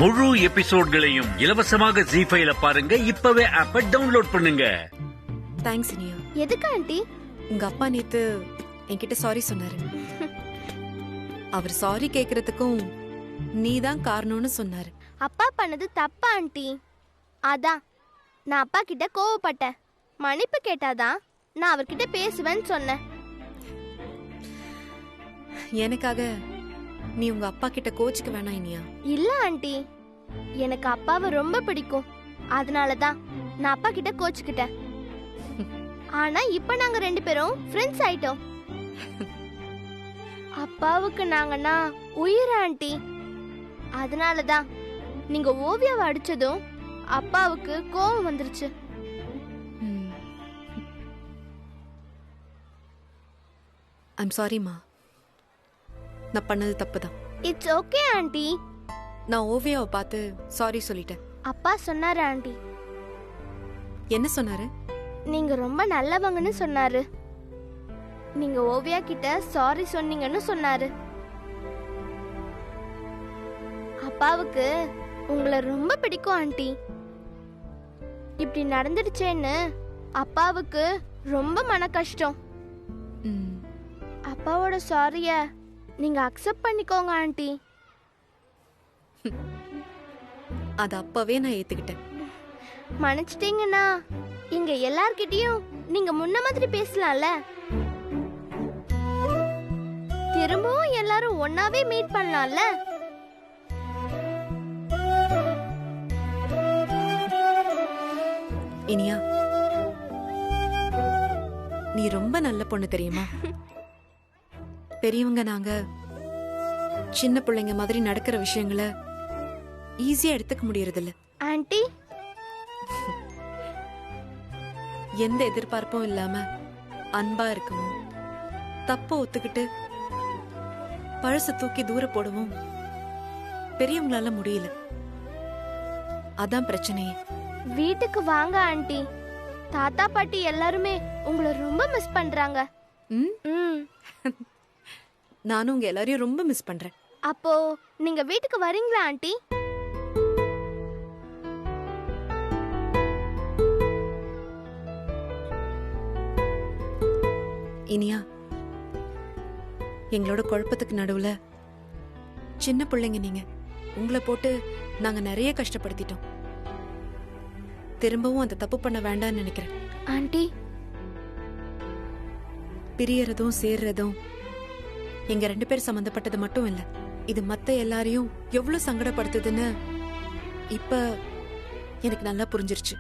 முழு எபிசோட்களையும் இலவசமாக ஜீ5ல பாருங்க. இப்பவே ஆப்பை டவுன்லோட் பண்ணுங்க. தேங்க்ஸ் இனியா. எதுக்கு ஆண்டி? உங்க அப்பா நேத்து என்கிட்ட சாரி சொன்னாரு. அவர் சாரி கேக்குறதுக்கும் நீதான் காரணம்னு சொன்னாரு. அப்பா பண்ணது தப்பா ஆண்டி? அதான் நான் அப்பா கிட்ட கோவப்பட்டேன். மன்னிப்பு கேட்டாதான் நான் அவர்கிட்ட பேசுவேன்னு சொன்னேன். எனக்காக நீ உங்க அப்பா கிட்ட கோச்சிக்க வேணாம் இனியா. இல்ல ஆண்டி, எனக்கு அப்பாவை ரொம்ப பிடிக்கும். அதனாலதான் நான் அப்பா கிட்ட கோச்சுக்கிட்டேன். ஆனா இப்ப நாங்க 2 பேரும் ஃப்ரெண்ட்ஸ் ஆயிட்டோம். அப்பாவுக்கு நாங்கன்னா உயிர் ஆண்டி. அதனாலதான் நீங்க ஓவியாவை அடிச்சதும் அப்பாவுக்கு கோவம் வந்துருச்சு. ஐம் சாரிமா. நான் பண்ணது தப்புதான். It's okay aunty. நான் ஓவியாவை பார்த்து சாரி சொல்லிட்டேன். அப்பா சொன்னாரு ஆண்டி. என்ன சொன்னாரு? நீங்க ரொம்ப நல்லவங்கன்னு சொன்னாரு. நீங்க ஓவியா கிட்ட சாரி சொன்னீங்கன்னு சொன்னாரு. அப்பாவுக்கு உங்களை ரொம்ப பிடிக்கும் ஆண்டி. இப்படி நடந்துடுச்சேன்னு அப்பாவுக்கு ரொம்ப மன கஷ்டம். அப்பாவோட சாரிய நீங்க அக்செப்ட் பண்ணிக்கோங்க ஆண்டி. அது அப்பவே நான் ஏத்துக்கிட்டேன். மன்னிச்சிட்டீங்கன்னா இங்க எல்லார்கிட்டயும் நீங்க முன்ன மாதிரி பேசலாம்ல. திரும்பவும் எல்லாரும் ஒன்னாவே மீட் பண்ணலாம்ல. இனியா, நீ ரொம்ப நல்ல பொண்ணு தெரியுமா? பெரியவங்க நாங்க சின்ன பிள்ளைங்க மாதிரி நடக்கிற விஷயங்களை ஈஸியா எடுத்துக்க முடியறதில்ல. ஆண்டி, எந்த எதிர்பார்ப்பும் இல்லாம அன்பா இருக்கவும், தப்ப ஒத்துக்கிட்டு பழச தூக்கி தூர போடவும் பெரியவங்களால முடியல. அதான் பிரச்சனையே. வீட்டுக்கு வாங்க ஆண்டி. தாத்தா பாட்டி எல்லாருமே உங்களை ரொம்ப மிஸ் பண்றாங்க. நானும் உங்க எல்லாரையும் ரொம்ப மிஸ் பண்றேன். அப்போ நீங்க வீட்டுக்கு வரீங்களா ஆண்டி? இனியா, எங்களோட குழப்பத்துக்கு நடுவுல சின்ன பிள்ளைங்க நீங்க. உங்களை போட்டு நாங்க நிறைய கஷ்டப்படுத்திட்டோம். திரும்பவும் அந்த தப்பு பண்ண வேண்டாம்னு நினைக்கிறேன். ஆண்டி, பிரியறதும் சேர்றதும் எங்க 2 பேர் சம்பந்தப்பட்டது மட்டும் இல்ல. இது மத்த எல்லாரையும் எவ்வளவு சங்கடப்படுத்துதுன்னு இப்ப எனக்கு நல்லா புரிஞ்சிருச்சு.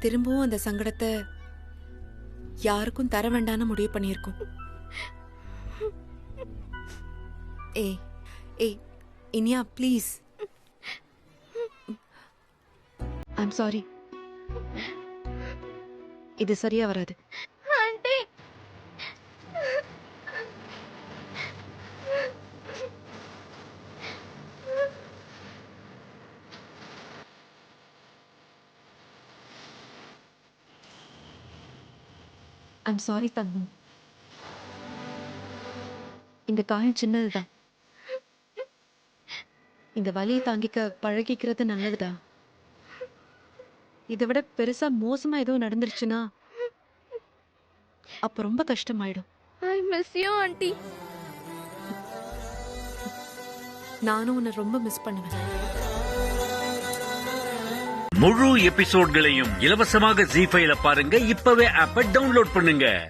திரும்பவும் அந்த சங்கடத்தை யாருக்கும் தர வேண்டாம்னு முடிவு பண்ணியிருக்கோம். ஏய் ஏய் இனியா, ப்ளீஸ். I'm sorry. இது சரியா வராது. ஆண்டி, ஐம் சாரி தங்கம். இந்த காயம் சின்னதுதான். இந்த வலியை தாங்கிக்க பழகிக்கிறது நல்லதுதான். இதை விட பெருசா மோசமா ஏதோ நடந்துருச்சுன்னா அப்ப ரொம்ப கஷ்டமாயிடும். I miss you aunty. நானும் உன்னை ரொம்ப மிஸ் பண்ணுவேன். முழு எபிசோட்களையும் இலவசமாக ஜீ5ல பாருங்க. இப்பவே ஆப்பை டவுன்லோட் பண்ணுங்க.